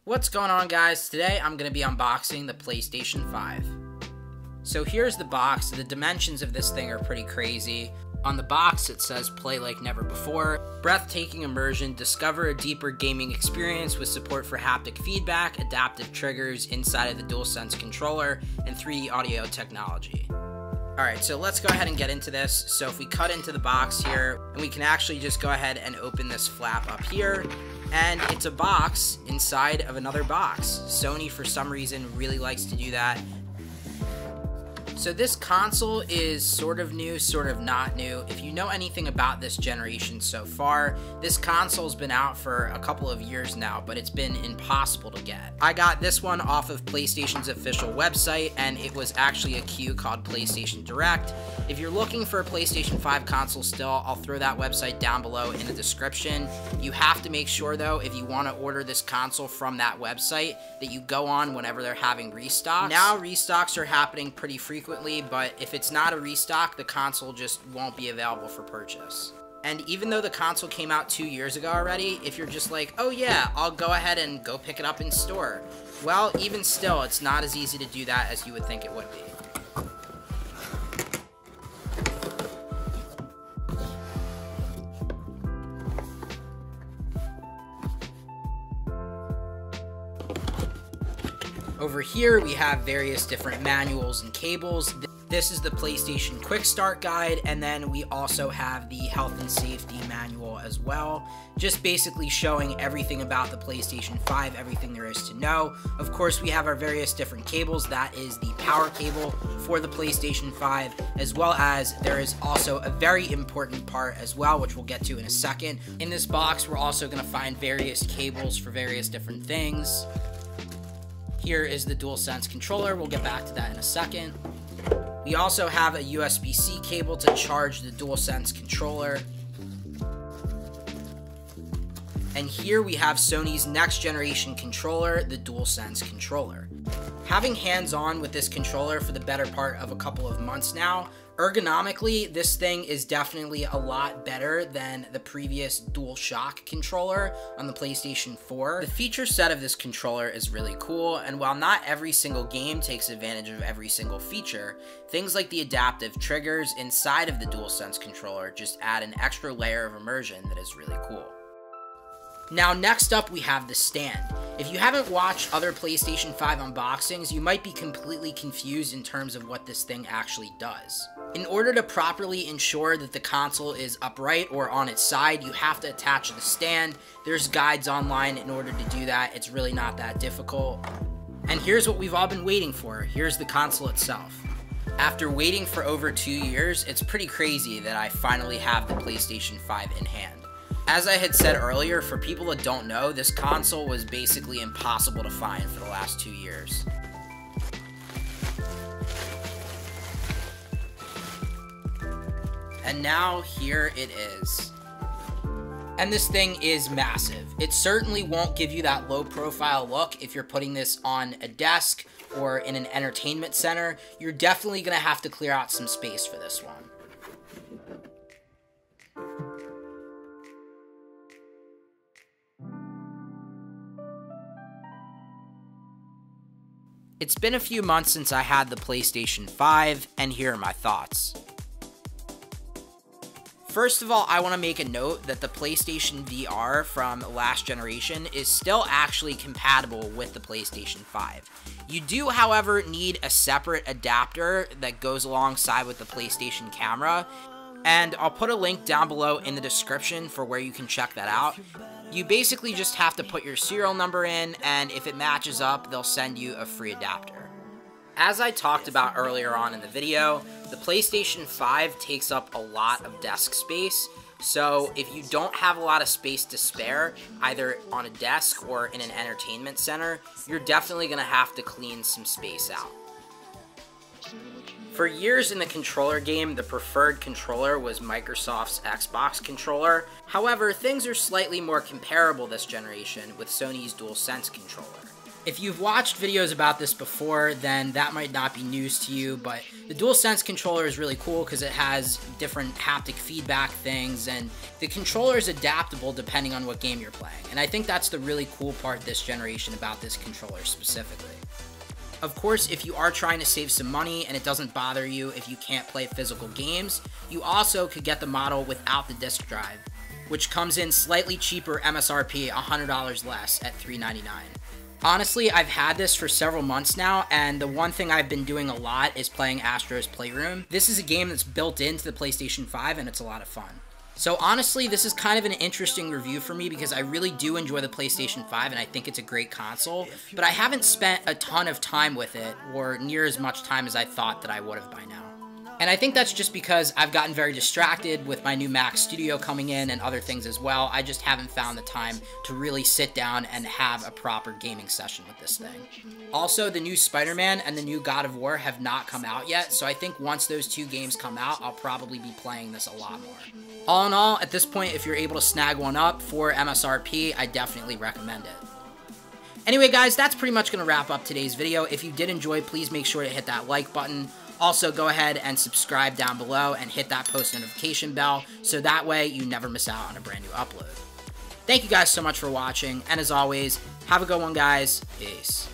What's going on, guys? Today I'm going to be unboxing the PlayStation 5. So here's the box. The dimensions of this thing are pretty crazy. On the box it says play like never before, breathtaking immersion, discover a deeper gaming experience with support for haptic feedback, adaptive triggers inside of the DualSense controller, and 3D audio technology. Alright, so let's go ahead and get into this. So if we cut into the box here, and we can actually just go ahead and open this flap up here, and it's a box inside of another box. Sony, for some reason, really likes to do that. So this console is sort of new, sort of not new. If you know anything about this generation so far, this console's been out for a couple of years now, but it's been impossible to get. I got this one off of PlayStation's official website, and it was actually a queue called PlayStation Direct. If you're looking for a PlayStation 5 console still, I'll throw that website down below in the description. You have to make sure, though, if you want to order this console from that website, that you go on whenever they're having restocks. Now, restocks are happening pretty frequently, but if it's not a restock, the console just won't be available for purchase. And even though the console came out 2 years ago already, if you're just like, oh yeah, I'll go ahead and go pick it up in store, well, even still, it's not as easy to do that as you would think it would be. Over here, we have various different manuals and cables. This is the PlayStation Quick Start Guide, and then we also have the Health and Safety Manual as well, just basically showing everything about the PlayStation 5, everything there is to know. Of course, we have our various different cables. That is the power cable for the PlayStation 5, as well as there is also a very important part as well, which we'll get to in a second. In this box, we're also going to find various cables for various different things. Here is the DualSense controller. We'll get back to that in a second. We also have a USB-C cable to charge the DualSense controller. And here we have Sony's next generation controller, the DualSense controller. Having hands-on with this controller for the better part of a couple of months now, ergonomically, this thing is definitely a lot better than the previous DualShock controller on the PlayStation 4. The feature set of this controller is really cool, and while not every single game takes advantage of every single feature, things like the adaptive triggers inside of the DualSense controller just add an extra layer of immersion that is really cool. Now, next up, we have the stand. If you haven't watched other PlayStation 5 unboxings, you might be completely confused in terms of what this thing actually does. In order to properly ensure that the console is upright or on its side, you have to attach the stand. There's guides online in order to do that. It's really not that difficult. And here's what we've all been waiting for. Here's the console itself. After waiting for over 2 years, it's pretty crazy that I finally have the PlayStation 5 in hand. As I had said earlier, for people that don't know, this console was basically impossible to find for the last 2 years. And now, here it is. And this thing is massive. It certainly won't give you that low-profile look if you're putting this on a desk or in an entertainment center. You're definitely going to have to clear out some space for this one. It's been a few months since I had the PlayStation 5, and here are my thoughts. First of all, I want to make a note that the PlayStation VR from last generation is still actually compatible with the PlayStation 5. You do, however, need a separate adapter that goes alongside with the PlayStation camera, and I'll put a link down below in the description for where you can check that out. You basically just have to put your serial number in, and if it matches up, they'll send you a free adapter. As I talked about earlier on in the video, the PlayStation 5 takes up a lot of desk space, so if you don't have a lot of space to spare, either on a desk or in an entertainment center, you're definitely going to have to clean some space out. For years in the controller game, the preferred controller was Microsoft's Xbox controller. However, things are slightly more comparable this generation with Sony's DualSense controller. If you've watched videos about this before, then that might not be news to you, but the DualSense controller is really cool because it has different haptic feedback things, and the controller is adaptable depending on what game you're playing. And I think that's the really cool part this generation about this controller specifically. Of course, if you are trying to save some money and it doesn't bother you if you can't play physical games, you also could get the model without the disc drive, which comes in slightly cheaper MSRP, $100 less at $399. Honestly, I've had this for several months now, and the one thing I've been doing a lot is playing Astro's Playroom. This is a game that's built into the PlayStation 5, and it's a lot of fun. So honestly, this is kind of an interesting review for me because I really do enjoy the PlayStation 5, and I think it's a great console, but I haven't spent a ton of time with it, or near as much time as I thought that I would have by now. And I think that's just because I've gotten very distracted with my new Mac Studio coming in and other things as well. I just haven't found the time to really sit down and have a proper gaming session with this thing. Also, the new Spider-Man and the new God of War have not come out yet, so I think once those two games come out, I'll probably be playing this a lot more. All in all, at this point, if you're able to snag one up for MSRP, I definitely recommend it. Anyway, guys, that's pretty much going to wrap up today's video. If you did enjoy, please make sure to hit that like button. Also, go ahead and subscribe down below and hit that post notification bell so that way you never miss out on a brand new upload. Thank you guys so much for watching, and as always, have a good one, guys. Peace.